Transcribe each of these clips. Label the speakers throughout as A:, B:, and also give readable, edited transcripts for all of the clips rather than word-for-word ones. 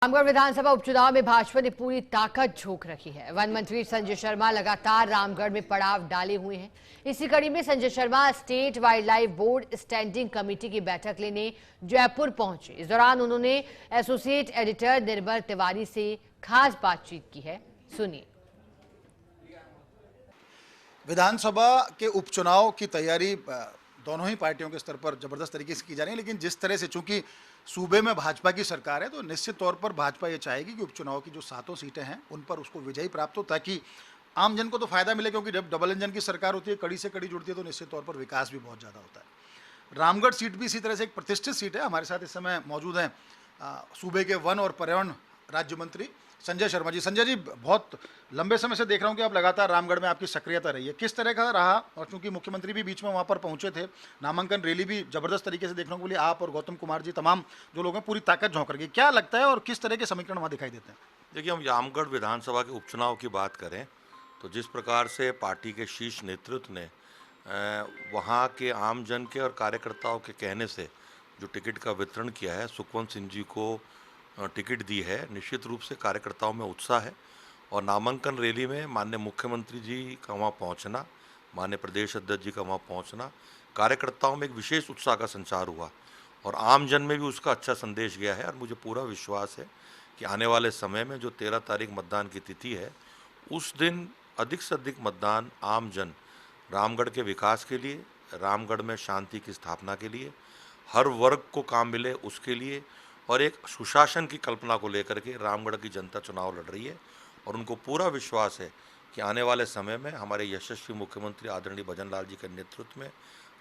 A: रामगढ़ विधानसभा उपचुनाव में भाजपा ने पूरी ताकत झोंक रखी है। वन मंत्री संजय शर्मा लगातार रामगढ़ में पड़ाव डाले हुए हैं। इसी कड़ी में Sanjay Sharma state wild life board standing committee की बैठक लेने जयपुर पहुंचे। इस दौरान उन्होंने एसोसिएट एडिटर निर्मल तिवारी से खास बातचीत की है, सुनिए।
B: विधानसभा के उपचुनाव की तैयारी दोनों ही पार्टियों के स्तर पर जबरदस्त तरीके से की जा रही है, लेकिन जिस तरह से चूंकि सूबे में भाजपा की सरकार है तो निश्चित तौर पर भाजपा ये चाहेगी कि उपचुनाव की जो 7 सीटें हैं उन पर उसको विजयी प्राप्त हो, ताकि आम जन को तो फायदा मिले, क्योंकि जब डबल इंजन की सरकार होती है, कड़ी से कड़ी जुड़ती है, तो निश्चित तौर पर विकास भी बहुत ज़्यादा होता है। रामगढ़ सीट भी इसी तरह से एक प्रतिष्ठित सीट है। हमारे साथ इस समय मौजूद हैं सूबे के वन और पर्यावरण राज्य मंत्री संजय शर्मा जी। संजय जी, बहुत लंबे समय से देख रहा हूं कि आप लगातार रामगढ़ में आपकी सक्रियता रही है, किस तरह का रहा? और चूंकि मुख्यमंत्री भी बीच में वहां पर पहुंचे थे, नामांकन रैली भी जबरदस्त तरीके से देखने को मिली, आप और गौतम कुमार जी तमाम जो लोग हैं पूरी ताकत झोंक रही है, क्या लगता है और किस तरह के समीकरण वहां दिखाई देते हैं?
C: देखिए, हम रामगढ़ विधानसभा के उपचुनाव की बात करें तो जिस प्रकार से पार्टी के शीर्ष नेतृत्व ने वहाँ के आम जन के और कार्यकर्ताओं के कहने से जो टिकट का वितरण किया है, सुखवंत सिंह जी को टिकट दी है, निश्चित रूप से कार्यकर्ताओं में उत्साह है। और नामांकन रैली में माननीय मुख्यमंत्री जी का वहाँ पहुँचना, माननीय प्रदेश अध्यक्ष जी का वहाँ पहुँचना, कार्यकर्ताओं में एक विशेष उत्साह का संचार हुआ और आम जन में भी उसका अच्छा संदेश गया है। और मुझे पूरा विश्वास है कि आने वाले समय में जो 13 तारीख मतदान की तिथि है, उस दिन अधिक से अधिक मतदान आम जन रामगढ़ के विकास के लिए, रामगढ़ में शांति की स्थापना के लिए, हर वर्ग को काम मिले उसके लिए और एक सुशासन की कल्पना को लेकर के रामगढ़ की जनता चुनाव लड़ रही है। और उनको पूरा विश्वास है कि आने वाले समय में हमारे यशस्वी मुख्यमंत्री आदरणीय भजन लाल जी के नेतृत्व में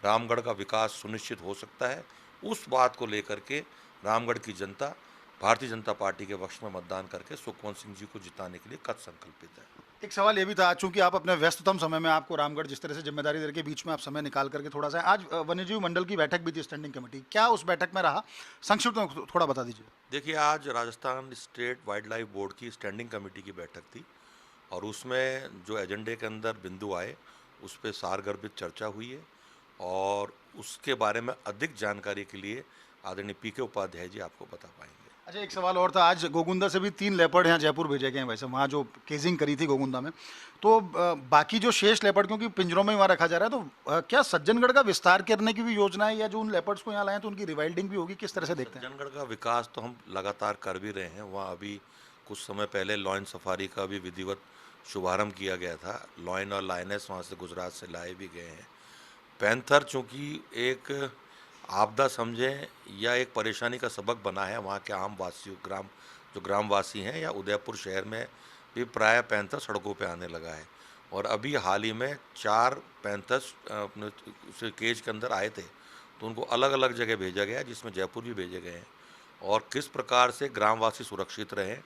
C: रामगढ़ का विकास सुनिश्चित हो सकता है। उस बात को लेकर के रामगढ़ की जनता भारतीय जनता पार्टी के पक्ष में मतदान करके सुखवंत सिंह जी को जिताने के लिए कद संकल्पित है।
B: एक सवाल ये भी था, चूंकि आप अपने व्यस्ततम समय में, आपको रामगढ़ जिस तरह से जिम्मेदारी दे के बीच में आप समय निकाल करके थोड़ा सा, आज वन्यजीव मंडल की बैठक भी थी स्टैंडिंग कमेटी, क्या उस बैठक में रहा? संक्षिप्त में थोड़ा बता दीजिए।
C: देखिए, आज Rajasthan state wild life board की स्टैंडिंग कमेटी की बैठक थी और उसमें जो एजेंडे के अंदर बिंदु आए उस पर सारगर्भित चर्चा हुई है। और उसके बारे में अधिक जानकारी के लिए आदरणीय पीके उपाध्याय जी आपको बता पाएंगे।
B: अच्छा, एक सवाल और था, आज गोगुंदा से भी 3 लेपर्ड यहाँ जयपुर भेजे गए हैं, वैसे वहाँ जो केजिंग करी थी गोगुंदा में, तो बाकी जो शेष लेपर्ड, क्योंकि पिंजरों में वहाँ रखा जा रहा है, तो क्या सज्जनगढ़ का विस्तार करने की भी योजना है, या जो उन लेपर्ड्स को यहाँ लाए तो उनकी रिवाइल्डिंग भी होगी, किस तरह से देखते हैं?
C: सज्जनगढ़ का विकास तो हम लगातार कर भी रहे हैं। वहाँ अभी कुछ समय पहले लॉयन सफारी का भी विधिवत शुभारंभ किया गया था। लॉयन और लायनेस वहाँ से गुजरात से लाए भी गए हैं। पैंथर चूँकि एक आपदा समझें या एक परेशानी का सबक बना है, वहाँ के आम वासियों जो ग्रामवासी हैं या उदयपुर शहर में भी प्राय पैंथर सड़कों पे आने लगा है। और अभी हाल ही में 4 पैंथर्स अपने केज के अंदर आए थे, तो उनको अलग अलग जगह भेजा गया, जिसमें जयपुर भी भेजे गए हैं। और किस प्रकार से ग्रामवासी सुरक्षित रहें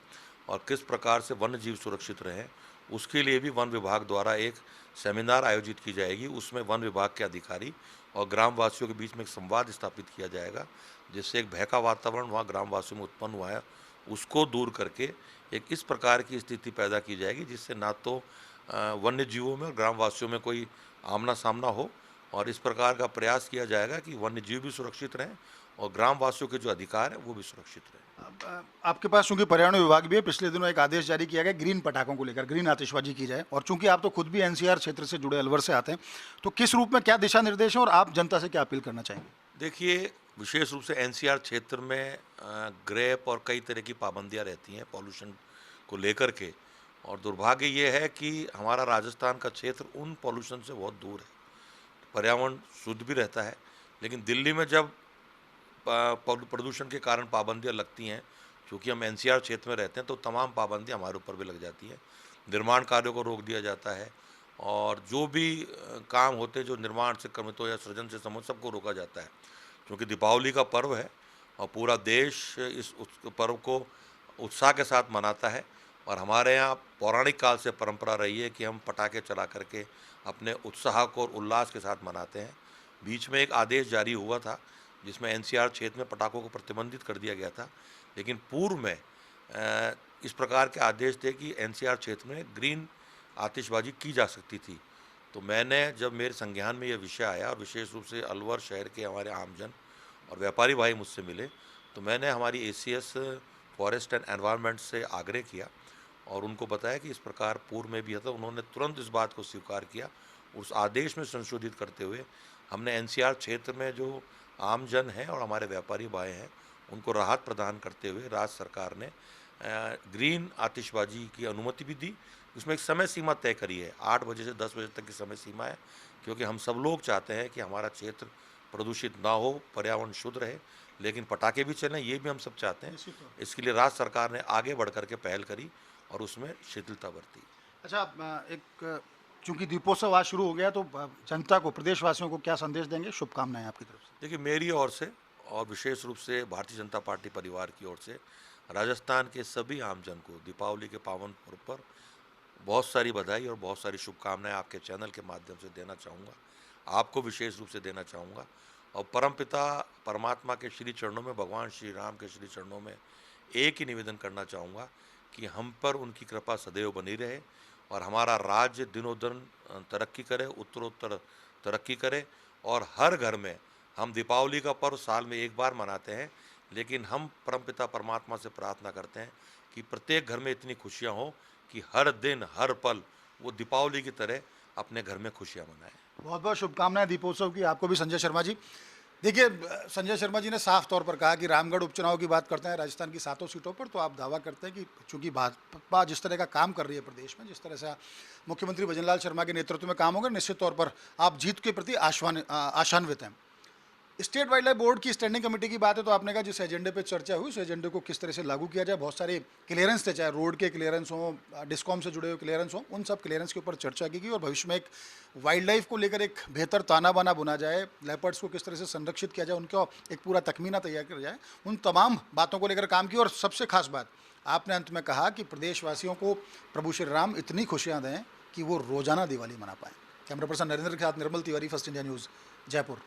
C: और किस प्रकार से वन्य जीव सुरक्षित रहें, उसके लिए भी वन विभाग द्वारा एक सेमिनार आयोजित की जाएगी। उसमें वन विभाग के अधिकारी और ग्रामवासियों के बीच में एक संवाद स्थापित किया जाएगा, जिससे एक भय का वातावरण वहाँ ग्रामवासियों में उत्पन्न हुआ है, उसको दूर करके एक इस प्रकार की स्थिति पैदा की जाएगी जिससे ना तो वन्य जीवों में और ग्रामवासियों में कोई आमना सामना हो। और इस प्रकार का प्रयास किया जाएगा कि वन्य जीव भी सुरक्षित रहें और ग्रामवासियों के जो अधिकार हैं वो भी सुरक्षित रहें।
B: आपके पास चूंकि पर्यावरण विभाग भी है, पिछले दिनों एक आदेश जारी किया गया ग्रीन पटाखों को लेकर, ग्रीन आतिशबाजी की जाए, और चूंकि आप तो खुद भी एनसीआर क्षेत्र से जुड़े, अलवर से आते हैं, तो किस रूप में क्या दिशा निर्देश है और आप जनता से क्या अपील करना चाहेंगे?
C: देखिए, विशेष रूप से एनसीआर क्षेत्र में ग्रेप और कई तरह की पाबंदियां रहती हैं पॉल्यूशन को लेकर के। और दुर्भाग्य ये है कि हमारा राजस्थान का क्षेत्र उन पॉल्यूशन से बहुत दूर है, पर्यावरण शुद्ध भी रहता है। लेकिन दिल्ली में जब प्रदूषण के कारण पाबंदियां लगती हैं, क्योंकि हम एनसीआर क्षेत्र में रहते हैं, तो तमाम पाबंदियां हमारे ऊपर भी लग जाती हैं। निर्माण कार्यों को रोक दिया जाता है और जो भी काम होते हैं जो निर्माण से क्रमित हो या सृजन से संबंधित, सबको रोका जाता है। क्योंकि दीपावली का पर्व है और पूरा देश इस पर्व को उत्साह के साथ मनाता है। और हमारे यहाँ पौराणिक काल से परंपरा रही है कि हम पटाखे चला करके अपने उत्साह को और उल्लास के साथ मनाते हैं। बीच में एक आदेश जारी हुआ था जिसमें एनसीआर क्षेत्र में पटाखों को प्रतिबंधित कर दिया गया था, लेकिन पूर्व में इस प्रकार के आदेश थे कि एनसीआर क्षेत्र में ग्रीन आतिशबाजी की जा सकती थी। तो मैंने, जब मेरे संज्ञान में यह विषय आया और विशेष रूप से अलवर शहर के हमारे आमजन और व्यापारी भाई मुझसे मिले, तो मैंने हमारी एसीएस फॉरेस्ट एंड एनवायरनमेंट से आग्रह किया और उनको बताया कि इस प्रकार पूर्व में भी है, तो उन्होंने तुरंत इस बात को स्वीकार किया। उस आदेश में संशोधित करते हुए हमने एनसीआर क्षेत्र में जो आमजन है और हमारे व्यापारी भाई हैं उनको राहत प्रदान करते हुए राज्य सरकार ने ग्रीन आतिशबाजी की अनुमति भी दी। उसमें एक समय सीमा तय करी है, 8 बजे से 10 बजे तक की समय सीमा है, क्योंकि हम सब लोग चाहते हैं कि हमारा क्षेत्र प्रदूषित ना हो, पर्यावरण शुद्ध रहे, लेकिन पटाखे भी चलें, ये भी हम सब चाहते हैं। इसके लिए राज्य सरकार ने आगे बढ़ कर के पहल करी और उसमें शिथिलता बरती।
B: अच्छा, एक चूंकि दीपोत्सव आज शुरू हो गया तो जनता को, प्रदेशवासियों को क्या संदेश देंगे? शुभकामनाएं आपकी तरफ से।
C: देखिए, मेरी ओर से और विशेष रूप से भारतीय जनता पार्टी परिवार की ओर से राजस्थान के सभी आमजन को दीपावली के पावन पर्व पर बहुत सारी बधाई और बहुत सारी शुभकामनाएं आपके चैनल के माध्यम से देना चाहूँगा, आपको विशेष रूप से देना चाहूँगा। और परमपिता परमात्मा के श्री चरणों में, भगवान श्री राम के श्री चरणों में एक ही निवेदन करना चाहूँगा कि हम पर उनकी कृपा सदैव बनी रहे और हमारा राज्य दिनों दिन तरक्की करे, उत्तरोत्तर तरक्की करे। और हर घर में हम दीपावली का पर्व साल में एक बार मनाते हैं, लेकिन हम परमपिता परमात्मा से प्रार्थना करते हैं कि प्रत्येक घर में इतनी खुशियाँ हों कि हर दिन हर पल वो दीपावली की तरह अपने घर में खुशियाँ मनाएं।
B: बहुत बहुत शुभकामनाएं दीपोत्सव की आपको भी संजय शर्मा जी। देखिए, संजय शर्मा जी ने साफ तौर पर कहा कि रामगढ़ उपचुनाव की बात करते हैं राजस्थान की 7 सीटों पर, तो आप दावा करते हैं कि चूंकि भाजपा जिस तरह का काम कर रही है प्रदेश में, जिस तरह से मुख्यमंत्री भजनलाल शर्मा के नेतृत्व में काम होगा, निश्चित तौर पर आप जीत के प्रति आशान्वित हैं। स्टेट वाइल्ड लाइफ बोर्ड की स्टैंडिंग कमेटी की बात है, तो आपने कहा जिस एजेंडे पे चर्चा हुई उस एजेंडे को किस तरह से लागू किया जाए, बहुत सारे क्लियरेंस थे, चाहे रोड के क्लियरेंस हो, डिस्कॉम से जुड़े हुए क्लियरेंस हो, उन सब क्लियरेंस के ऊपर चर्चा की गई और भविष्य में एक वाइल्ड लाइफ को लेकर एक बेहतर ताना बाना बुना जाए, लेपर्ड्स को किस तरह से संरक्षित किया जाए, उनका एक पूरा तखमीना तैयार किया जाए, उन तमाम बातों को लेकर काम की। और सबसे खास बात आपने अंत में कहा कि प्रदेशवासियों को प्रभु श्री राम इतनी खुशियाँ दें कि वो रोजाना दिवाली मना पाएँ। कैमरा पर्सन नरेंद्र के साथ Nirmal Tiwari, first India news, Jaipur.